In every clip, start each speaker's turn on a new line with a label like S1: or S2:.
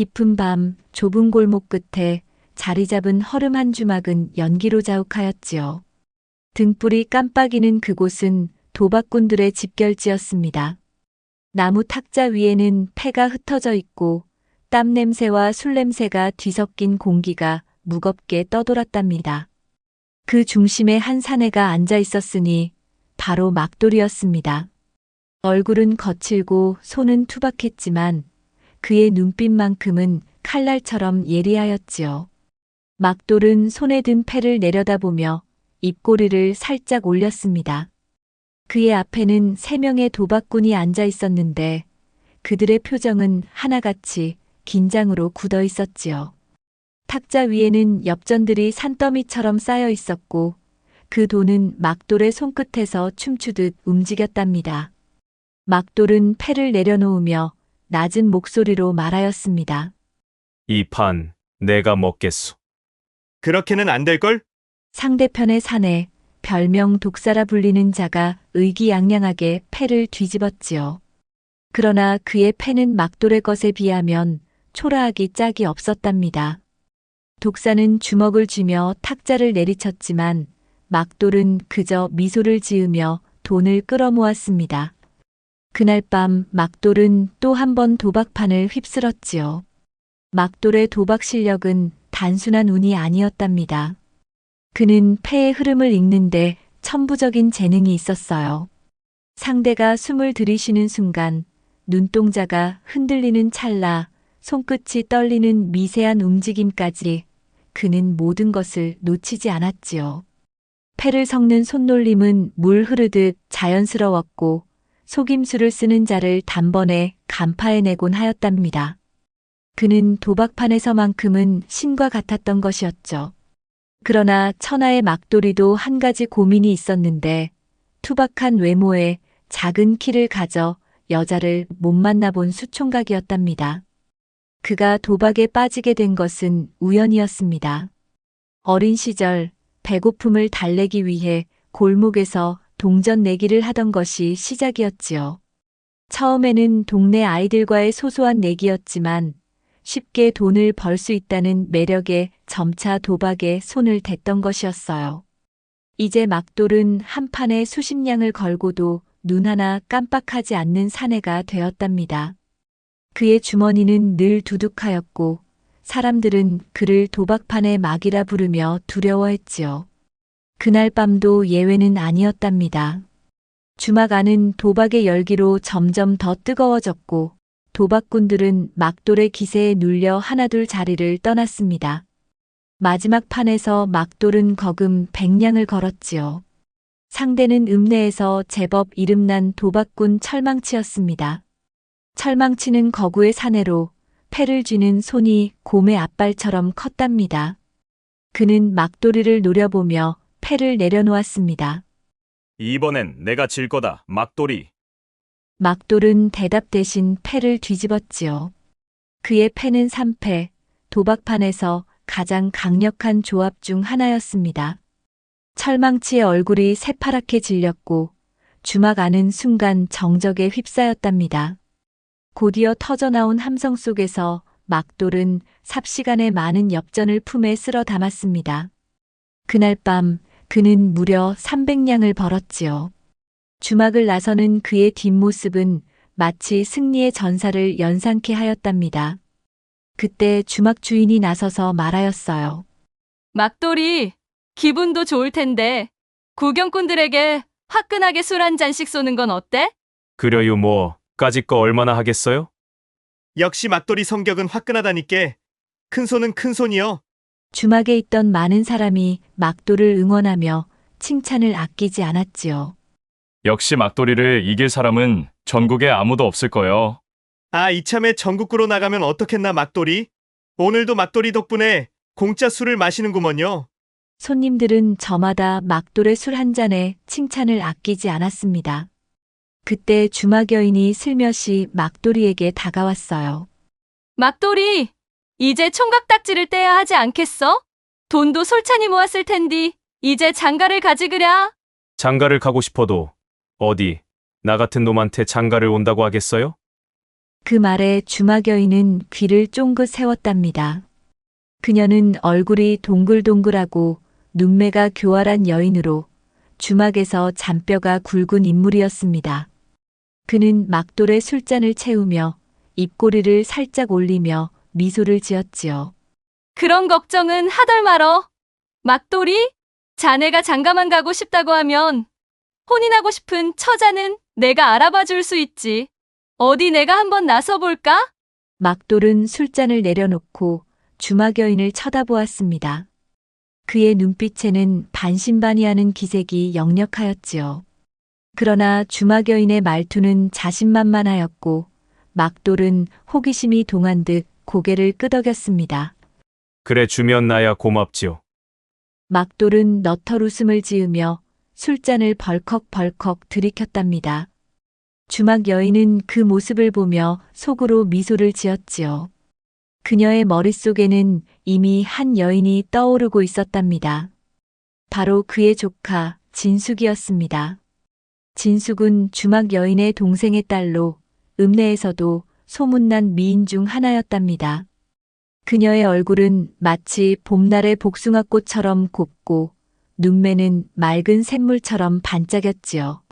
S1: 깊은 밤 좁은 골목 끝에 자리 잡은 허름한 주막은 연기로 자욱하였지요. 등불이 깜빡이는 그곳은 도박꾼들의 집결지였습니다. 나무 탁자 위에는 패가 흩어져 있고 땀 냄새와 술 냄새가 뒤섞인 공기가 무겁게 떠돌았답니다. 그 중심에 한 사내가 앉아 있었으니 바로 막돌이었습니다. 얼굴은 거칠고 손은 투박했지만 그의 눈빛만큼은 칼날처럼 예리하였지요. 막돌은 손에 든 패를 내려다보며 입꼬리를 살짝 올렸습니다. 그의 앞에는 3명의 도박꾼이 앉아 있었는데 그들의 표정은 하나같이 긴장으로 굳어 있었지요. 탁자 위에는 엽전들이 산더미처럼 쌓여 있었고 그 돈은 막돌의 손끝에서 춤추듯 움직였답니다. 막돌은 패를 내려놓으며 낮은 목소리로 말하였습니다.
S2: 이 판 내가 먹겠소.
S3: 그렇게는 안 될걸?
S1: 상대편의 사내, 별명 독사라 불리는 자가 의기양양하게 패를 뒤집었지요. 그러나 그의 패는 막돌의 것에 비하면 초라하기 짝이 없었답니다. 독사는 주먹을 쥐며 탁자를 내리쳤지만 막돌은 그저 미소를 지으며 돈을 끌어모았습니다. 그날 밤 막돌은 또 한 번 도박판을 휩쓸었지요. 막돌의 도박 실력은 단순한 운이 아니었답니다. 그는 패의 흐름을 읽는데 천부적인 재능이 있었어요. 상대가 숨을 들이쉬는 순간, 눈동자가 흔들리는 찰나, 손끝이 떨리는 미세한 움직임까지 그는 모든 것을 놓치지 않았지요. 패를 섞는 손놀림은 물 흐르듯 자연스러웠고 속임수를 쓰는 자를 단번에 간파해내곤 하였답니다. 그는 도박판에서만큼은 신과 같았던 것이었죠. 그러나 천하의 막돌이도 한 가지 고민이 있었는데 투박한 외모에 작은 키를 가져 여자를 못 만나본 수총각이었답니다. 그가 도박에 빠지게 된 것은 우연이었습니다. 어린 시절 배고픔을 달래기 위해 골목에서 동전 내기를 하던 것이 시작이었지요. 처음에는 동네 아이들과의 소소한 내기였지만 쉽게 돈을 벌 수 있다는 매력에 점차 도박에 손을 댔던 것이었어요. 이제 막돌은 한 판에 수십 냥을 걸고도 눈 하나 깜빡하지 않는 사내가 되었답니다. 그의 주머니는 늘 두둑하였고 사람들은 그를 도박판의 막이라 부르며 두려워했지요. 그날 밤도 예외는 아니었답니다. 주막 안은 도박의 열기로 점점 더 뜨거워졌고 도박꾼들은 막돌의 기세에 눌려 하나둘 자리를 떠났습니다. 마지막 판에서 막돌은 거금 100냥을 걸었지요. 상대는 읍내에서 제법 이름난 도박꾼 철망치였습니다. 철망치는 거구의 사내로 패를 쥐는 손이 곰의 앞발처럼 컸답니다. 그는 막돌이를 노려보며 패를 내려놓았습니다.
S2: 이번엔 내가 질 거다, 막돌이.
S1: 막돌은 대답 대신 패를 뒤집었지요. 그의 패는 3패, 도박판에서 가장 강력한 조합 중 하나였습니다. 철망치의 얼굴이 새파랗게 질렸고 주막 안은 순간 정적에 휩싸였답니다. 곧이어 터져나온 함성 속에서 막돌은 삽시간에 많은 엽전을 품에 쓸어 담았습니다. 그날 밤 그는 무려 300냥을 벌었지요. 주막을 나서는 그의 뒷모습은 마치 승리의 전사를 연상케 하였답니다. 그때 주막 주인이 나서서 말하였어요.
S4: 막돌이, 기분도 좋을 텐데 구경꾼들에게 화끈하게 술 한 잔씩 쏘는 건 어때?
S2: 그려요 뭐, 까짓 거 얼마나 하겠어요?
S3: 역시 막돌이 성격은 화끈하다니께. 큰 손은 큰 손이여.
S1: 주막에 있던 많은 사람이 막돌을 응원하며 칭찬을 아끼지 않았지요.
S5: 역시 막돌이를 이길 사람은 전국에 아무도 없을 거요.
S3: 아, 이참에 전국구로 나가면 어떻겠나 막돌이? 오늘도 막돌이 덕분에 공짜 술을 마시는구먼요.
S1: 손님들은 저마다 막돌의 술 한 잔에 칭찬을 아끼지 않았습니다. 그때 주막 여인이 슬며시 막돌이에게 다가왔어요.
S4: 막돌이, 이제 총각딱지를 떼야 하지 않겠어? 돈도 솔찬히 모았을 텐디 이제 장가를 가지그랴.
S2: 장가를 가고 싶어도 어디 나 같은 놈한테 장가를 온다고 하겠어요?
S1: 그 말에 주막 여인은 귀를 쫑긋 세웠답니다. 그녀는 얼굴이 동글동글하고 눈매가 교활한 여인으로 주막에서 잔뼈가 굵은 인물이었습니다. 그는 막돌의 술잔을 채우며 입꼬리를 살짝 올리며 미소를 지었지요.
S4: 그런 걱정은 하덜 말어. 막돌이? 자네가 장가만 가고 싶다고 하면 혼인하고 싶은 처자는 내가 알아봐 줄 수 있지. 어디 내가 한번 나서 볼까?
S1: 막돌은 술잔을 내려놓고 주막 여인을 쳐다보았습니다. 그의 눈빛에는 반신반의하는 기색이 역력하였지요. 그러나 주막 여인의 말투는 자신만만하였고 막돌은 호기심이 동한 듯 고개를 끄덕였습니다.
S2: 그래 주면 나야 고맙지요.
S1: 막돌은 너털 웃음을 지으며 술잔을 벌컥벌컥 들이켰답니다. 주막 여인은 그 모습을 보며 속으로 미소를 지었지요. 그녀의 머릿속에는 이미 한 여인이 떠오르고 있었답니다. 바로 그의 조카 진숙이었습니다. 진숙은 주막 여인의 동생의 딸로 읍내에서도 소문난 미인 중 하나였답니다. 그녀의 얼굴은 마치 봄날의 복숭아꽃처럼 곱고 눈매는 맑은 샘물처럼 반짝였지요.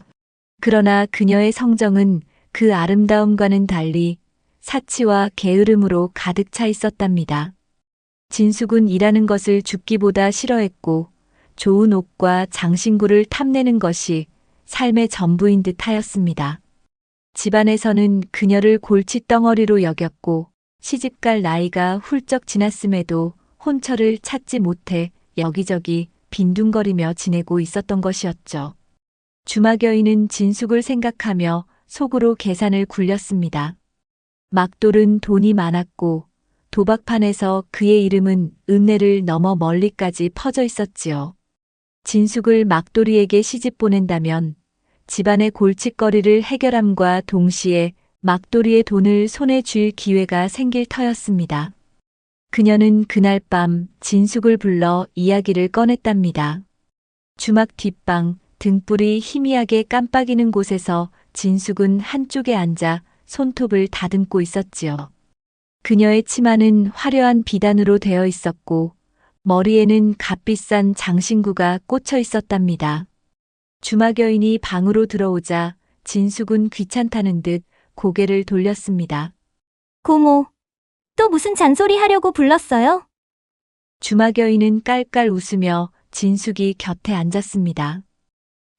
S1: 그러나 그녀의 성정은 그 아름다움과는 달리 사치와 게으름으로 가득 차 있었답니다. 진숙은 일하는 것을 죽기보다 싫어했고 좋은 옷과 장신구를 탐내는 것이 삶의 전부인 듯 하였습니다. 집안에서는 그녀를 골칫덩어리로 여겼고 시집갈 나이가 훌쩍 지났음에도 혼처를 찾지 못해 여기저기 빈둥거리며 지내고 있었던 것이었죠. 주막 여인은 진숙을 생각하며 속으로 계산을 굴렸습니다. 막돌은 돈이 많았고 도박판에서 그의 이름은 읍내를 넘어 멀리까지 퍼져 있었지요. 진숙을 막돌이에게 시집 보낸다면 집안의 골칫거리를 해결함과 동시에 막돌이의 돈을 손에 쥘 기회가 생길 터였습니다. 그녀는 그날 밤 진숙을 불러 이야기를 꺼냈답니다. 주막 뒷방 등불이 희미하게 깜빡이는 곳에서 진숙은 한쪽에 앉아 손톱을 다듬고 있었지요. 그녀의 치마는 화려한 비단으로 되어 있었고 머리에는 값비싼 장신구가 꽂혀 있었답니다. 주막 여인이 방으로 들어오자 진숙은 귀찮다는 듯 고개를 돌렸습니다.
S6: 고모, 또 무슨 잔소리 하려고 불렀어요?
S1: 주막 여인은 깔깔 웃으며 진숙이 곁에 앉았습니다.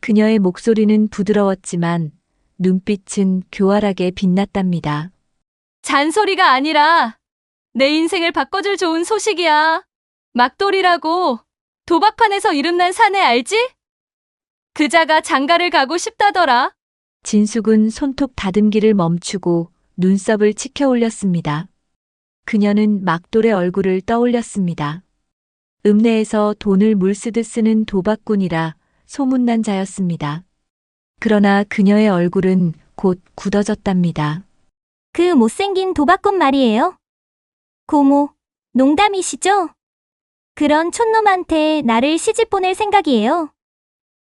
S1: 그녀의 목소리는 부드러웠지만 눈빛은 교활하게 빛났답니다.
S4: 잔소리가 아니라 내 인생을 바꿔줄 좋은 소식이야. 막돌이라고 도박판에서 이름난 사내 알지? 그자가 장가를 가고 싶다더라.
S1: 진숙은 손톱 다듬기를 멈추고 눈썹을 치켜 올렸습니다. 그녀는 막돌의 얼굴을 떠올렸습니다. 읍내에서 돈을 물쓰듯 쓰는 도박꾼이라 소문난 자였습니다. 그러나 그녀의 얼굴은 곧 굳어졌답니다.
S6: 그 못생긴 도박꾼 말이에요. 고모, 농담이시죠? 그런 촌놈한테 나를 시집 보낼 생각이에요.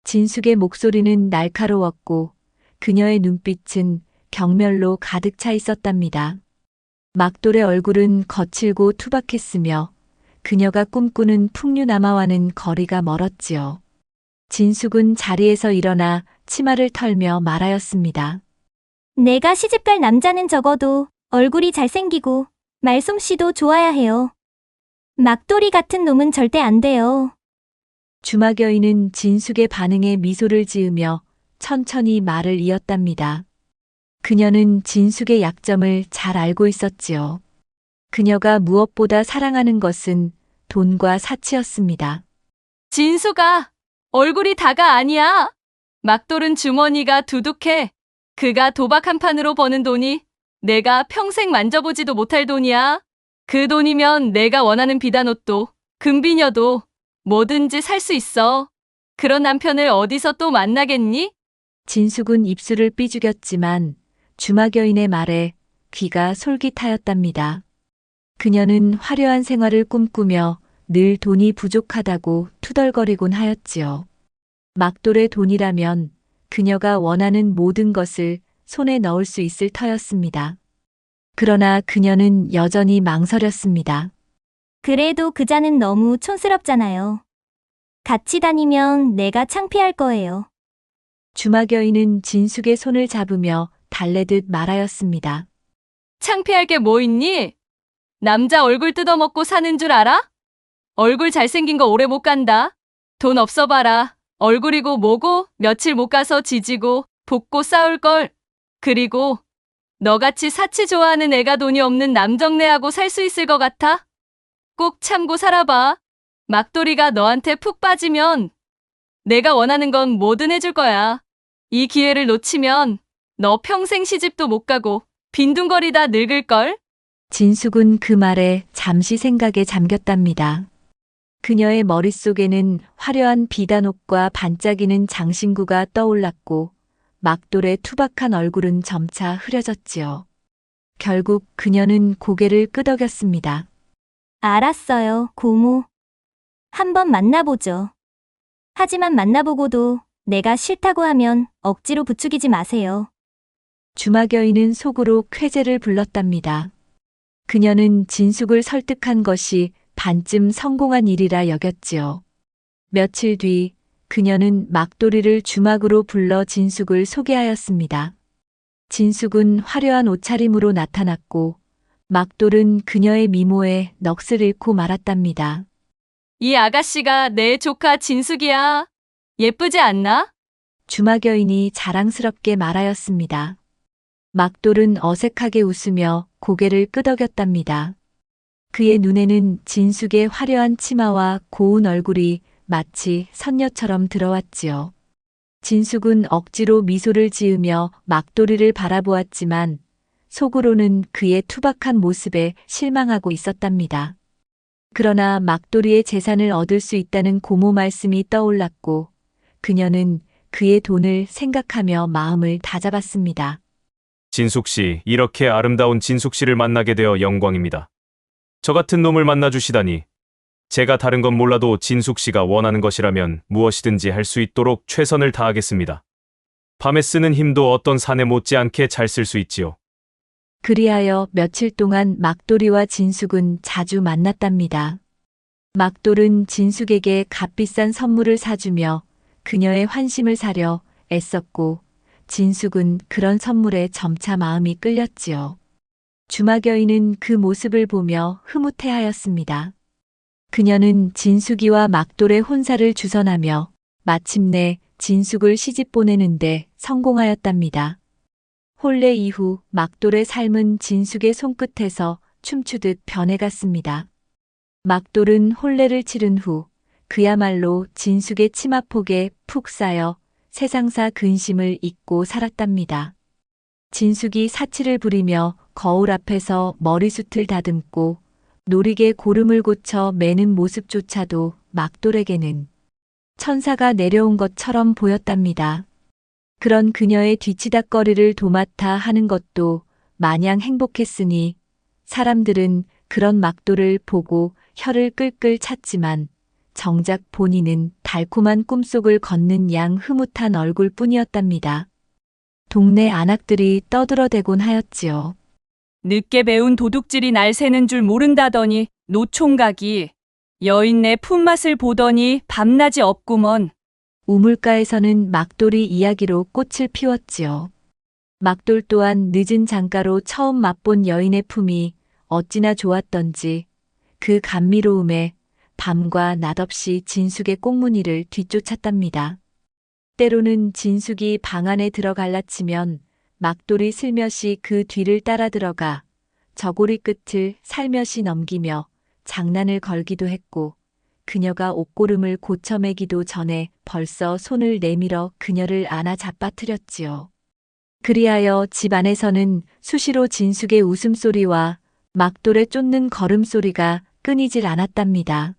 S1: 진숙의 목소리는 날카로웠고 그녀의 눈빛은 경멸로 가득 차 있었답니다. 막돌의 얼굴은 거칠고 투박했으며 그녀가 꿈꾸는 풍류남아와는 거리가 멀었지요. 진숙은 자리에서 일어나 치마를 털며 말하였습니다.
S6: 내가 시집갈 남자는 적어도 얼굴이 잘생기고 말솜씨도 좋아야 해요. 막돌이 같은 놈은 절대 안 돼요.
S1: 주막 여인은 진숙의 반응에 미소를 지으며 천천히 말을 이었답니다. 그녀는 진숙의 약점을 잘 알고 있었지요. 그녀가 무엇보다 사랑하는 것은 돈과 사치였습니다.
S4: 진수가 얼굴이 다가 아니야. 막돌은 주머니가 두둑해. 그가 도박 한 판으로 버는 돈이 내가 평생 만져보지도 못할 돈이야. 그 돈이면 내가 원하는 비단옷도 금비녀도 뭐든지 살 수 있어. 그런 남편을 어디서 또 만나겠니?
S1: 진숙은 입술을 삐죽였지만 주막 여인의 말에 귀가 솔깃하였답니다. 그녀는 화려한 생활을 꿈꾸며 늘 돈이 부족하다고 투덜거리곤 하였지요. 막돌의 돈이라면 그녀가 원하는 모든 것을 손에 넣을 수 있을 터였습니다. 그러나 그녀는 여전히 망설였습니다.
S6: 그래도 그자는 너무 촌스럽잖아요. 같이 다니면 내가 창피할 거예요.
S1: 주막 여인은 진숙의 손을 잡으며 달래듯 말하였습니다.
S4: 창피할 게 뭐 있니? 남자 얼굴 뜯어먹고 사는 줄 알아? 얼굴 잘생긴 거 오래 못 간다. 돈 없어 봐라. 얼굴이고 뭐고 며칠 못 가서 지지고 볶고 싸울걸. 그리고 너같이 사치 좋아하는 애가 돈이 없는 남정네하고 살 수 있을 것 같아? 꼭 참고 살아봐. 막돌이가 너한테 푹 빠지면 내가 원하는 건 뭐든 해줄 거야. 이 기회를 놓치면 너 평생 시집도 못 가고 빈둥거리다 늙을걸?
S1: 진숙은 그 말에 잠시 생각에 잠겼답니다. 그녀의 머릿속에는 화려한 비단옷과 반짝이는 장신구가 떠올랐고 막돌의 투박한 얼굴은 점차 흐려졌지요. 결국 그녀는 고개를 끄덕였습니다.
S6: 알았어요, 고모. 한번 만나보죠. 하지만 만나보고도 내가 싫다고 하면 억지로 부추기지 마세요.
S1: 주막 여인은 속으로 쾌재를 불렀답니다. 그녀는 진숙을 설득한 것이 반쯤 성공한 일이라 여겼지요. 며칠 뒤 그녀는 막돌이를 주막으로 불러 진숙을 소개하였습니다. 진숙은 화려한 옷차림으로 나타났고 막돌은 그녀의 미모에 넋을 잃고 말았답니다.
S4: 이 아가씨가 내 조카 진숙이야. 예쁘지 않나?
S1: 주막 여인이 자랑스럽게 말하였습니다. 막돌은 어색하게 웃으며 고개를 끄덕였답니다. 그의 눈에는 진숙의 화려한 치마와 고운 얼굴이 마치 선녀처럼 들어왔지요. 진숙은 억지로 미소를 지으며 막돌이를 바라보았지만 속으로는 그의 투박한 모습에 실망하고 있었답니다. 그러나 막돌이의 재산을 얻을 수 있다는 고모 말씀이 떠올랐고 그녀는 그의 돈을 생각하며 마음을 다잡았습니다.
S2: 진숙 씨, 이렇게 아름다운 진숙 씨를 만나게 되어 영광입니다. 저 같은 놈을 만나주시다니. 제가 다른 건 몰라도 진숙 씨가 원하는 것이라면 무엇이든지 할 수 있도록 최선을 다하겠습니다. 밤에 쓰는 힘도 어떤 사내 못지않게 잘 쓸 수 있지요.
S1: 그리하여 며칠 동안 막돌이와 진숙은 자주 만났답니다. 막돌은 진숙에게 값비싼 선물을 사주며 그녀의 환심을 사려 애썼고 진숙은 그런 선물에 점차 마음이 끌렸지요. 주막 여인은 그 모습을 보며 흐뭇해하였습니다. 그녀는 진숙이와 막돌의 혼사를 주선하며 마침내 진숙을 시집 보내는데 성공하였답니다. 혼례 이후 막돌의 삶은 진숙의 손끝에서 춤추듯 변해갔습니다. 막돌은 혼례를 치른 후 그야말로 진숙의 치마폭에 푹 쌓여 세상사 근심을 잊고 살았답니다. 진숙이 사치를 부리며 거울 앞에서 머리숱을 다듬고 노리개 고름을 고쳐 매는 모습조차도 막돌에게는 천사가 내려온 것처럼 보였답니다. 그런 그녀의 뒤치다꺼리를 도맡아 하는 것도 마냥 행복했으니 사람들은 그런 막돌을 보고 혀를 끌끌 찼지만 정작 본인은 달콤한 꿈속을 걷는 양 흐뭇한 얼굴뿐이었답니다. 동네 안악들이 떠들어대곤 하였지요.
S4: 늦게 배운 도둑질이 날 새는 줄 모른다더니 노총각이 여인네 품맛을 보더니 밤낮이 없구먼.
S1: 우물가에서는 막돌이 이야기로 꽃을 피웠지요. 막돌 또한 늦은 장가로 처음 맛본 여인의 품이 어찌나 좋았던지 그 감미로움에 밤과 낮없이 진숙의 꽁무니를 뒤쫓았답니다. 때로는 진숙이 방 안에 들어갈라치면 막돌이 슬며시 그 뒤를 따라 들어가 저고리 끝을 살며시 넘기며 장난을 걸기도 했고 그녀가 옷고름을 고쳐매기도 전에 벌써 손을 내밀어 그녀를 안아 잡아뜨렸지요. 그리하여 집 안에서는 수시로 진숙의 웃음소리와 막돌의 쫓는 걸음소리가 끊이질 않았답니다.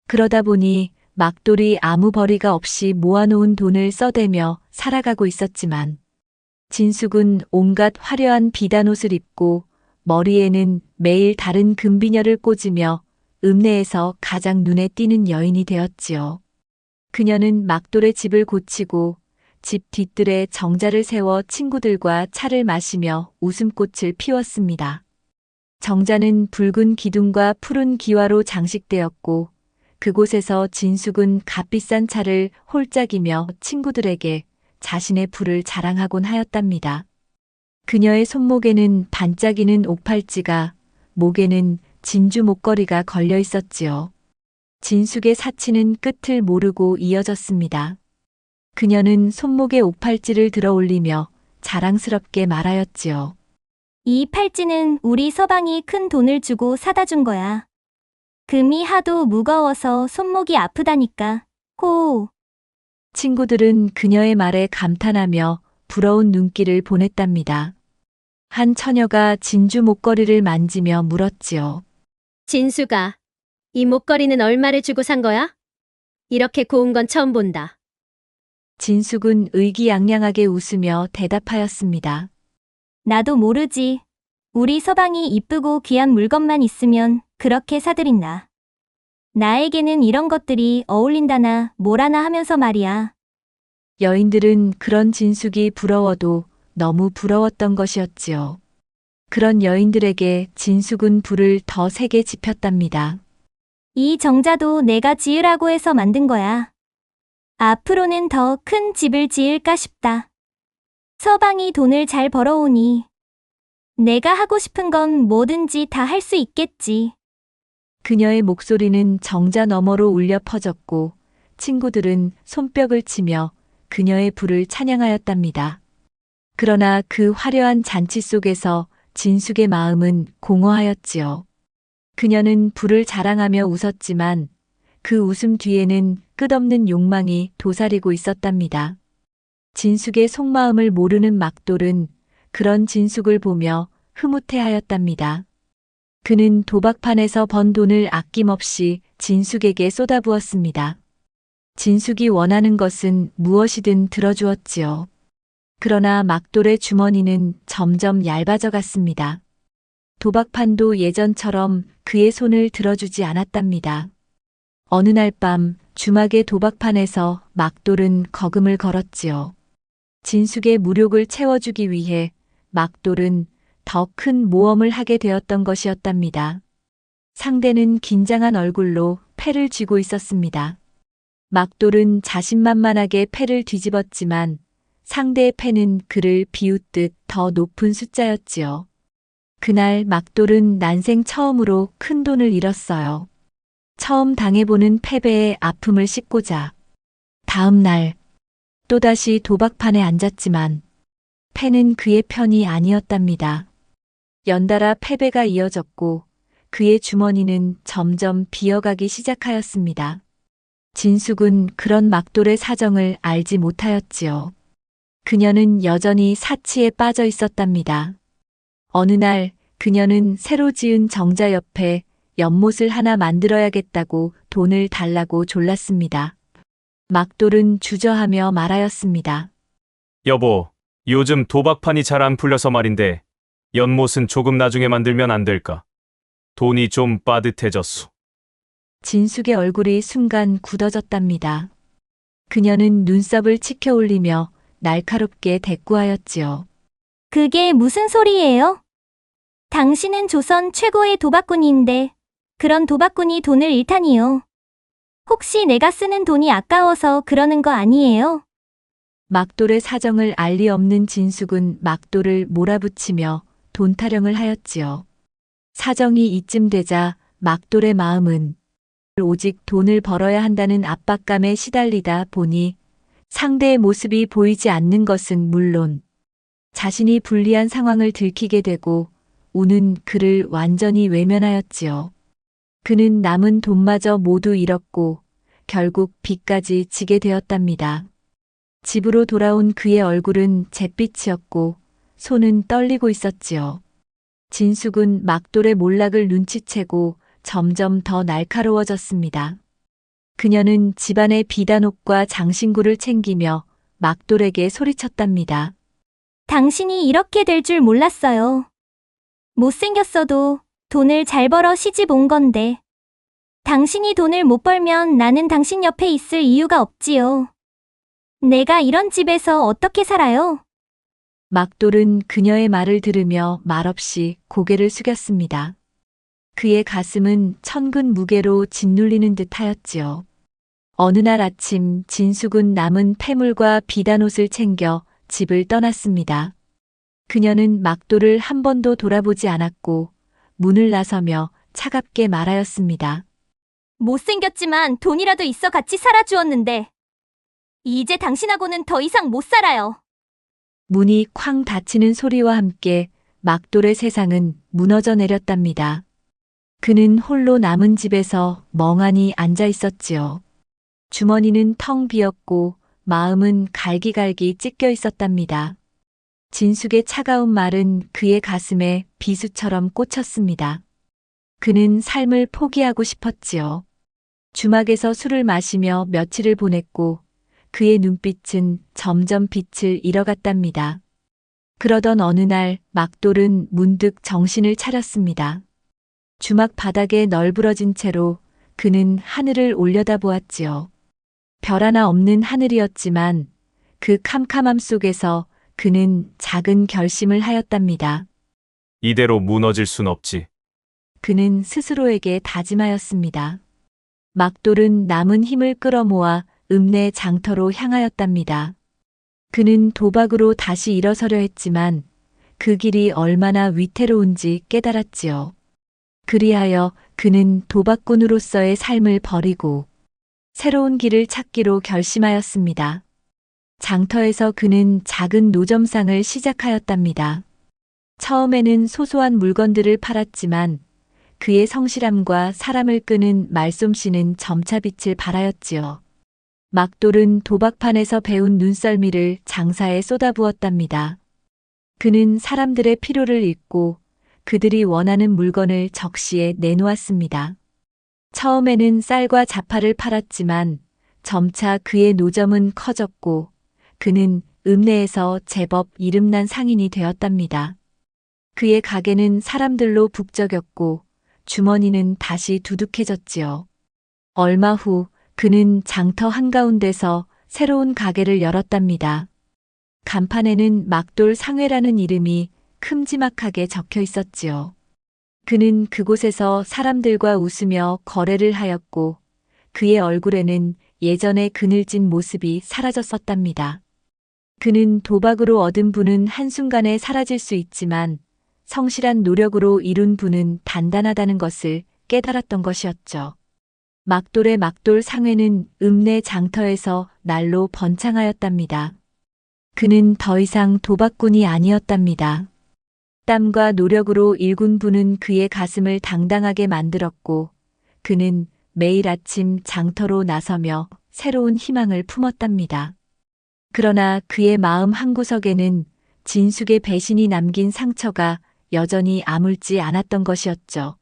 S1: 그러다 보니 막돌이 아무 벌이가 없이 모아놓은 돈을 써대며 살아가고 있었지만 진숙은 온갖 화려한 비단옷을 입고 머리에는 매일 다른 금비녀를 꽂으며 읍내에서 가장 눈에 띄는 여인이 되었지요. 그녀는 막돌의 집을 고치고 집 뒤뜰에 정자를 세워 친구들과 차를 마시며 웃음꽃을 피웠습니다. 정자는 붉은 기둥과 푸른 기와로 장식되었고 그곳에서 진숙은 값비싼 차를 홀짝이며 친구들에게 자신의 부를 자랑하곤 하였답니다. 그녀의 손목에는 반짝이는 옥팔찌가, 목에는 진주 목걸이가 걸려 있었지요. 진숙의 사치는 끝을 모르고 이어졌습니다. 그녀는 손목에 옥팔찌를 들어 올리며 자랑스럽게 말하였지요.
S6: 이 팔찌는 우리 서방이 큰 돈을 주고 사다 준 거야. 금이 하도 무거워서 손목이 아프다니까. 호.
S1: 친구들은 그녀의 말에 감탄하며 부러운 눈길을 보냈답니다. 한 처녀가 진주 목걸이를 만지며 물었지요.
S7: 진수가, 이 목걸이는 얼마를 주고 산 거야? 이렇게 고운 건 처음 본다.
S1: 진숙은 의기양양하게 웃으며 대답하였습니다.
S6: 나도 모르지. 우리 서방이 이쁘고 귀한 물건만 있으면 그렇게 사들인다. 나에게는 이런 것들이 어울린다나 뭐라나 하면서 말이야.
S1: 여인들은 그런 진숙이 부러워도 너무 부러웠던 것이었지요. 그런 여인들에게 진숙은 불을 더 세게 지폈답니다.
S6: 이 정자도 내가 지으라고 해서 만든 거야. 앞으로는 더 큰 집을 지을까 싶다. 서방이 돈을 잘 벌어오니 내가 하고 싶은 건 뭐든지 다 할 수 있겠지.
S1: 그녀의 목소리는 정자 너머로 울려 퍼졌고 친구들은 손뼉을 치며 그녀의 부를 찬양하였답니다. 그러나 그 화려한 잔치 속에서 진숙의 마음은 공허하였지요. 그녀는 부를 자랑하며 웃었지만 그 웃음 뒤에는 끝없는 욕망이 도사리고 있었답니다. 진숙의 속마음을 모르는 막돌은 그런 진숙을 보며 흐뭇해하였답니다. 그는 도박판에서 번 돈을 아낌없이 진숙에게 쏟아부었습니다. 진숙이 원하는 것은 무엇이든 들어주었지요. 그러나 막돌의 주머니는 점점 얇아져 갔습니다. 도박판도 예전처럼 그의 손을 들어주지 않았답니다. 어느 날 밤 주막의 도박판에서 막돌은 거금을 걸었지요. 진숙의 무력을 채워주기 위해 막돌은 더 큰 모험을 하게 되었던 것이었답니다. 상대는 긴장한 얼굴로 패를 쥐고 있었습니다. 막돌은 자신만만하게 패를 뒤집었지만 상대의 패는 그를 비웃듯 더 높은 숫자였지요. 그날 막돌은 난생 처음으로 큰 돈을 잃었어요. 처음 당해보는 패배의 아픔을 씻고자 다음 날 또다시 도박판에 앉았지만 패는 그의 편이 아니었답니다. 연달아 패배가 이어졌고 그의 주머니는 점점 비어가기 시작하였습니다. 진숙은 그런 막돌의 사정을 알지 못하였지요. 그녀는 여전히 사치에 빠져 있었답니다. 어느 날 그녀는 새로 지은 정자 옆에 연못을 하나 만들어야겠다고 돈을 달라고 졸랐습니다. 막돌은 주저하며 말하였습니다.
S2: 여보, 요즘 도박판이 잘 안 풀려서 말인데 연못은 조금 나중에 만들면 안 될까? 돈이 좀 빠듯해졌소.
S1: 진숙의 얼굴이 순간 굳어졌답니다. 그녀는 눈썹을 치켜 올리며 날카롭게 대꾸하였지요.
S6: 그게 무슨 소리예요? 당신은 조선 최고의 도박꾼인데 그런 도박꾼이 돈을 잃다니요. 혹시 내가 쓰는 돈이 아까워서 그러는 거 아니에요?
S1: 막돌의 사정을 알 리 없는 진숙은 막돌을 몰아붙이며 돈 타령을 하였지요. 사정이 이쯤 되자 막돌의 마음은 오직 돈을 벌어야 한다는 압박감에 시달리다 보니 상대의 모습이 보이지 않는 것은 물론 자신이 불리한 상황을 들키게 되고 우는 그를 완전히 외면하였지요. 그는 남은 돈마저 모두 잃었고 결국 빚까지 지게 되었답니다. 집으로 돌아온 그의 얼굴은 잿빛이었고 손은 떨리고 있었지요. 진숙은 막돌의 몰락을 눈치채고 점점 더 날카로워졌습니다. 그녀는 집안의 비단옷과 장신구를 챙기며 막돌에게 소리쳤답니다.
S6: 당신이 이렇게 될 줄 몰랐어요. 못생겼어도 돈을 잘 벌어 시집 온 건데. 당신이 돈을 못 벌면 나는 당신 옆에 있을 이유가 없지요. 내가 이런 집에서 어떻게 살아요?
S1: 막돌은 그녀의 말을 들으며 말없이 고개를 숙였습니다. 그의 가슴은 천근 무게로 짓눌리는 듯 하였지요. 어느 날 아침 진숙은 남은 폐물과 비단옷을 챙겨 집을 떠났습니다. 그녀는 막돌을 한 번도 돌아보지 않았고 문을 나서며 차갑게 말하였습니다.
S6: 못생겼지만 돈이라도 있어 같이 살아주었는데 이제 당신하고는 더 이상 못 살아요.
S1: 문이 쾅 닫히는 소리와 함께 막돌의 세상은 무너져 내렸답니다. 그는 홀로 남은 집에서 멍하니 앉아 있었지요. 주머니는 텅 비었고 마음은 갈기갈기 찢겨 있었답니다. 진숙의 차가운 말은 그의 가슴에 비수처럼 꽂혔습니다. 그는 삶을 포기하고 싶었지요. 주막에서 술을 마시며 며칠을 보냈고 그의 눈빛은 점점 빛을 잃어갔답니다. 그러던 어느 날 막돌은 문득 정신을 차렸습니다. 주막 바닥에 널브러진 채로 그는 하늘을 올려다보았지요. 별 하나 없는 하늘이었지만 그 캄캄함 속에서 그는 작은 결심을 하였답니다.
S2: 이대로 무너질 순 없지.
S1: 그는 스스로에게 다짐하였습니다. 막돌은 남은 힘을 끌어모아 읍내 장터로 향하였답니다. 그는 도박으로 다시 일어서려 했지만 그 길이 얼마나 위태로운지 깨달았지요. 그리하여 그는 도박꾼으로서의 삶을 버리고 새로운 길을 찾기로 결심하였습니다. 장터에서 그는 작은 노점상을 시작하였답니다. 처음에는 소소한 물건들을 팔았지만 그의 성실함과 사람을 끄는 말솜씨는 점차 빛을 발하였지요. 막돌은 도박판에서 배운 눈썰미를 장사에 쏟아부었답니다. 그는 사람들의 필요를 읽고 그들이 원하는 물건을 적시에 내놓았습니다. 처음에는 쌀과 자파를 팔았지만 점차 그의 노점은 커졌고 그는 읍내에서 제법 이름난 상인이 되었답니다. 그의 가게는 사람들로 북적였고 주머니는 다시 두둑해졌지요. 얼마 후 그는 장터 한가운데서 새로운 가게를 열었답니다. 간판에는 막돌 상회라는 이름이 큼지막하게 적혀 있었지요. 그는 그곳에서 사람들과 웃으며 거래를 하였고 그의 얼굴에는 예전의 그늘진 모습이 사라졌었답니다. 그는 도박으로 얻은 부는 한순간에 사라질 수 있지만 성실한 노력으로 이룬 부는 단단하다는 것을 깨달았던 것이었죠. 막돌의 막돌 상회는 읍내 장터에서 날로 번창하였답니다. 그는 더 이상 도박꾼이 아니었답니다. 땀과 노력으로 일군 부는 그의 가슴을 당당하게 만들었고 그는 매일 아침 장터로 나서며 새로운 희망을 품었답니다. 그러나 그의 마음 한구석에는 진숙의 배신이 남긴 상처가 여전히 아물지 않았던 것이었죠.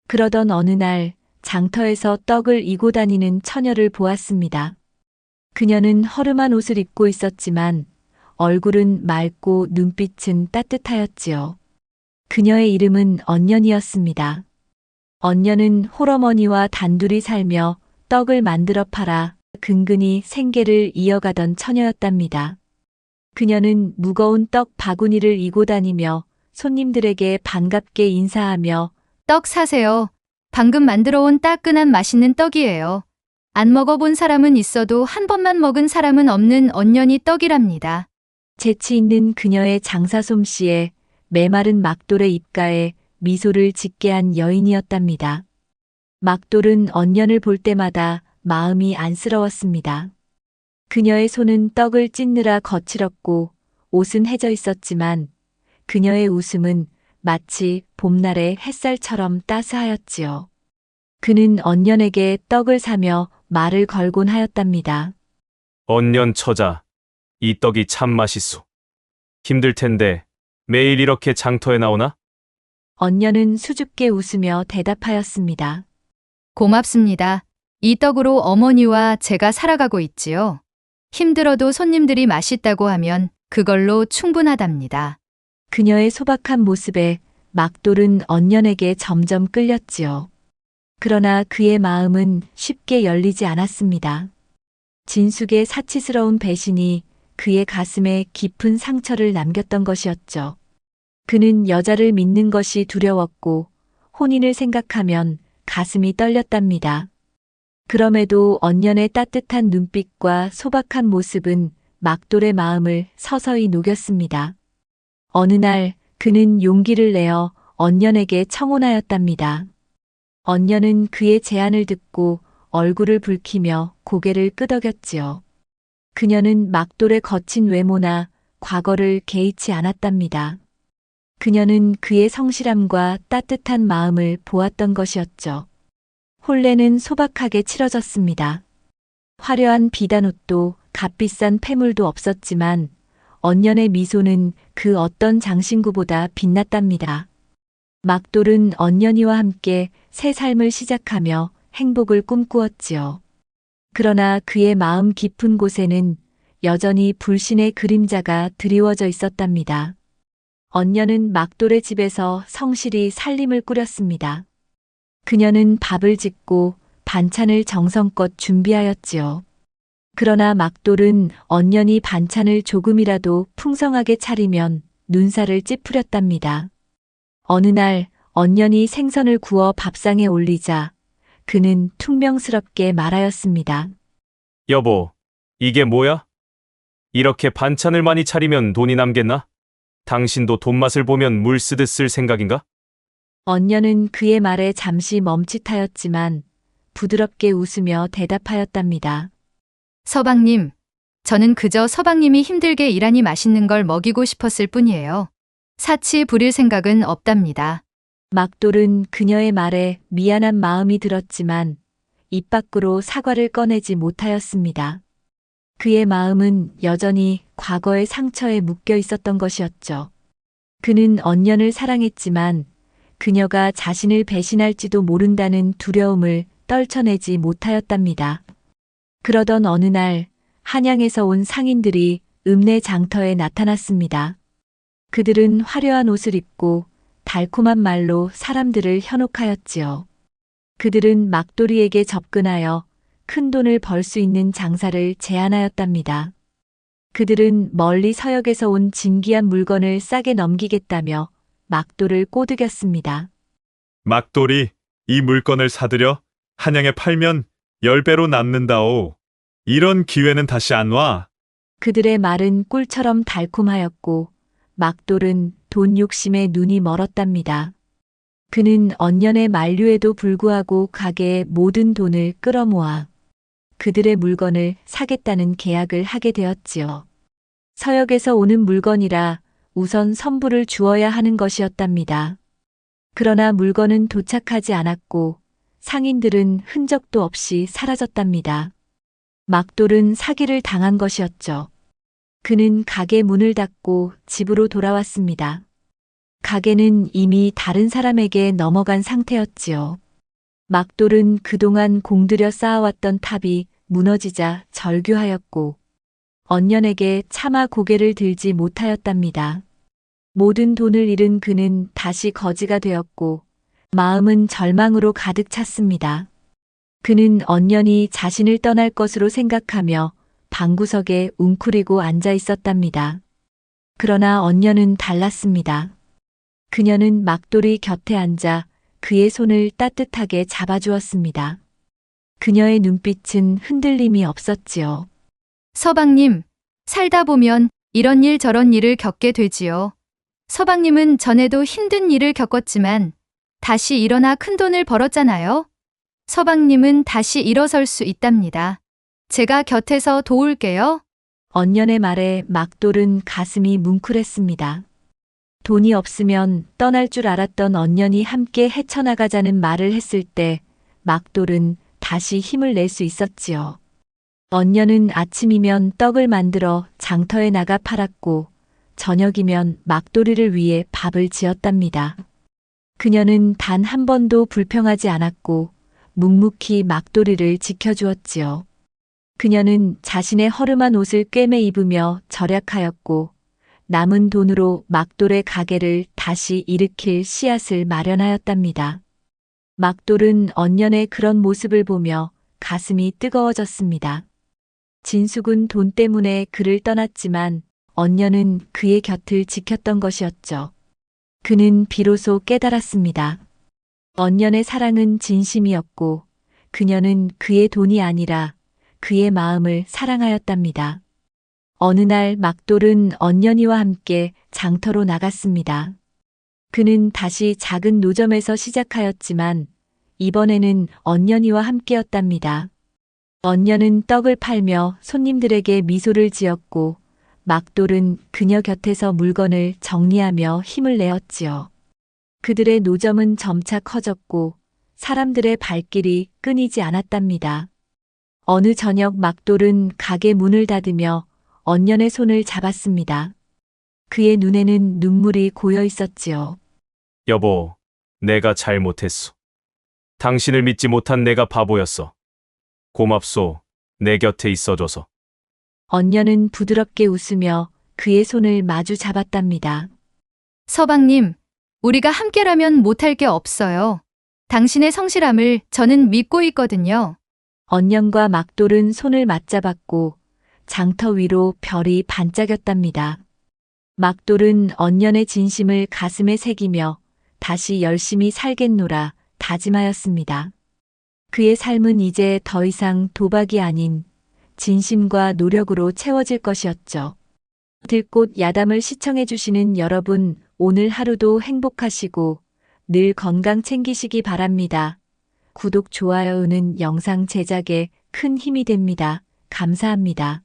S1: 그러던 어느 날 장터에서 떡을 이고 다니는 처녀를 보았습니다. 그녀는 허름한 옷을 입고 있었지만 얼굴은 맑고 눈빛은 따뜻하였지요. 그녀의 이름은 언년이었습니다. 언년은 홀어머니와 단둘이 살며 떡을 만들어 팔아 근근히 생계를 이어가던 처녀였답니다. 그녀는 무거운 떡 바구니를 이고 다니며 손님들에게 반갑게 인사하며
S4: 떡 사세요. 방금 만들어 온 따끈한 맛있는 떡이에요. 안 먹어본 사람은 있어도 한 번만 먹은 사람은 없는 언년이 떡이랍니다.
S1: 재치 있는 그녀의 장사 솜씨에 메마른 막돌의 입가에 미소를 짓게 한 여인이었답니다. 막돌은 언년을 볼 때마다 마음이 안쓰러웠습니다. 그녀의 손은 떡을 찢느라 거칠었고 옷은 해져 있었지만 그녀의 웃음은 마치 봄날의 햇살처럼 따스하였지요. 그는 언년에게 떡을 사며 말을 걸곤 하였답니다.
S2: 언년 처자, 이 떡이 참 맛있소. 힘들 텐데 매일 이렇게 장터에 나오나?
S1: 언년은 수줍게 웃으며 대답하였습니다.
S4: 고맙습니다. 이 떡으로 어머니와 제가 살아가고 있지요. 힘들어도 손님들이 맛있다고 하면 그걸로 충분하답니다.
S1: 그녀의 소박한 모습에 막돌은 언년에게 점점 끌렸지요. 그러나 그의 마음은 쉽게 열리지 않았습니다. 진숙의 사치스러운 배신이 그의 가슴에 깊은 상처를 남겼던 것이었죠. 그는 여자를 믿는 것이 두려웠고 혼인을 생각하면 가슴이 떨렸답니다. 그럼에도 언년의 따뜻한 눈빛과 소박한 모습은 막돌의 마음을 서서히 녹였습니다. 어느 날 그는 용기를 내어 언년에게 청혼하였답니다. 언년은 그의 제안을 듣고 얼굴을 붉히며 고개를 끄덕였지요. 그녀는 막돌의 거친 외모나 과거를 개의치 않았답니다. 그녀는 그의 성실함과 따뜻한 마음을 보았던 것이었죠. 혼례는 소박하게 치러졌습니다. 화려한 비단옷도 값비싼 패물도 없었지만 언년의 미소는 그 어떤 장신구보다 빛났답니다. 막돌은 언년이와 함께 새 삶을 시작하며 행복을 꿈꾸었지요. 그러나 그의 마음 깊은 곳에는 여전히 불신의 그림자가 드리워져 있었답니다. 언년은 막돌의 집에서 성실히 살림을 꾸렸습니다. 그녀는 밥을 짓고 반찬을 정성껏 준비하였지요. 그러나 막돌은 언년이 반찬을 조금이라도 풍성하게 차리면 눈살을 찌푸렸답니다. 어느 날 언년이 생선을 구워 밥상에 올리자 그는 퉁명스럽게 말하였습니다.
S2: 여보, 이게 뭐야? 이렇게 반찬을 많이 차리면 돈이 남겠나? 당신도 돈맛을 보면 물 쓰듯 쓸 생각인가?
S1: 언년은 그의 말에 잠시 멈칫하였지만 부드럽게 웃으며 대답하였답니다.
S8: 서방님, 저는 그저 서방님이 힘들게 일하니 맛있는 걸 먹이고 싶었을 뿐이에요. 사치 부릴 생각은 없답니다.
S1: 막돌은 그녀의 말에 미안한 마음이 들었지만 입 밖으로 사과를 꺼내지 못하였습니다. 그의 마음은 여전히 과거의 상처에 묶여 있었던 것이었죠. 그는 언년을 사랑했지만 그녀가 자신을 배신할지도 모른다는 두려움을 떨쳐내지 못하였답니다. 그러던 어느 날 한양에서 온 상인들이 읍내 장터에 나타났습니다. 그들은 화려한 옷을 입고 달콤한 말로 사람들을 현혹하였지요. 그들은 막돌이에게 접근하여 큰 돈을 벌 수 있는 장사를 제안하였답니다. 그들은 멀리 서역에서 온 진귀한 물건을 싸게 넘기겠다며 막돌을 꼬드겼습니다.
S9: 막돌이 이 물건을 사들여 한양에 팔면 10배로 남는다오. 이런 기회는 다시 안 와.
S1: 그들의 말은 꿀처럼 달콤하였고 막돌은 돈 욕심에 눈이 멀었답니다. 그는 언년의 만류에도 불구하고 가게의 모든 돈을 끌어모아 그들의 물건을 사겠다는 계약을 하게 되었지요. 서역에서 오는 물건이라 우선 선불을 주어야 하는 것이었답니다. 그러나 물건은 도착하지 않았고 상인들은 흔적도 없이 사라졌답니다. 막돌은 사기를 당한 것이었죠. 그는 가게 문을 닫고 집으로 돌아왔습니다. 가게는 이미 다른 사람에게 넘어간 상태였지요. 막돌은 그동안 공들여 쌓아왔던 탑이 무너지자 절규하였고 언년에게 차마 고개를 들지 못하였답니다. 모든 돈을 잃은 그는 다시 거지가 되었고 마음은 절망으로 가득 찼습니다. 그는 언년이 자신을 떠날 것으로 생각하며 방구석에 웅크리고 앉아 있었답니다. 그러나 언년은 달랐습니다. 그녀는 막돌이 곁에 앉아 그의 손을 따뜻하게 잡아주었습니다. 그녀의 눈빛은 흔들림이 없었지요.
S8: 서방님, 살다 보면 이런 일 저런 일을 겪게 되지요. 서방님은 전에도 힘든 일을 겪었지만 다시 일어나 큰 돈을 벌었잖아요. 서방님은 다시 일어설 수 있답니다. 제가 곁에서 도울게요.
S1: 언년의 말에 막돌은 가슴이 뭉클했습니다. 돈이 없으면 떠날 줄 알았던 언년이 함께 헤쳐나가자는 말을 했을 때 막돌은 다시 힘을 낼 수 있었지요. 언년은 아침이면 떡을 만들어 장터에 나가 팔았고 저녁이면 막돌이를 위해 밥을 지었답니다. 그녀는 단 한 번도 불평하지 않았고 묵묵히 막돌이를 지켜주었지요. 그녀는 자신의 허름한 옷을 꿰매 입으며 절약하였고 남은 돈으로 막돌의 가게를 다시 일으킬 씨앗을 마련하였답니다. 막돌은 언년의 그런 모습을 보며 가슴이 뜨거워졌습니다. 진숙은 돈 때문에 그를 떠났지만 언녀는 그의 곁을 지켰던 것이었죠. 그는 비로소 깨달았습니다. 언년의 사랑은 진심이었고 그녀는 그의 돈이 아니라 그의 마음을 사랑하였답니다. 어느 날 막돌은 언년이와 함께 장터로 나갔습니다. 그는 다시 작은 노점에서 시작하였지만 이번에는 언년이와 함께였답니다. 언년은 떡을 팔며 손님들에게 미소를 지었고 막돌은 그녀 곁에서 물건을 정리하며 힘을 내었지요. 그들의 노점은 점차 커졌고 사람들의 발길이 끊이지 않았답니다. 어느 저녁 막돌은 가게 문을 닫으며 언년의 손을 잡았습니다. 그의 눈에는 눈물이 고여 있었지요.
S2: 여보, 내가 잘못했소. 당신을 믿지 못한 내가 바보였어. 고맙소, 내 곁에 있어줘서.
S1: 언년은 부드럽게 웃으며 그의 손을 마주 잡았답니다.
S8: 서방님, 우리가 함께라면 못할 게 없어요. 당신의 성실함을 저는 믿고 있거든요.
S1: 언년과 막돌은 손을 맞잡았고 장터 위로 별이 반짝였답니다. 막돌은 언년의 진심을 가슴에 새기며 다시 열심히 살겠노라 다짐하였습니다. 그의 삶은 이제 더 이상 도박이 아닌 진심과 노력으로 채워질 것이었죠. 들꽃 야담을 시청해주시는 여러분, 오늘 하루도 행복하시고 늘 건강 챙기시기 바랍니다. 구독, 좋아요는 영상 제작에 큰 힘이 됩니다. 감사합니다.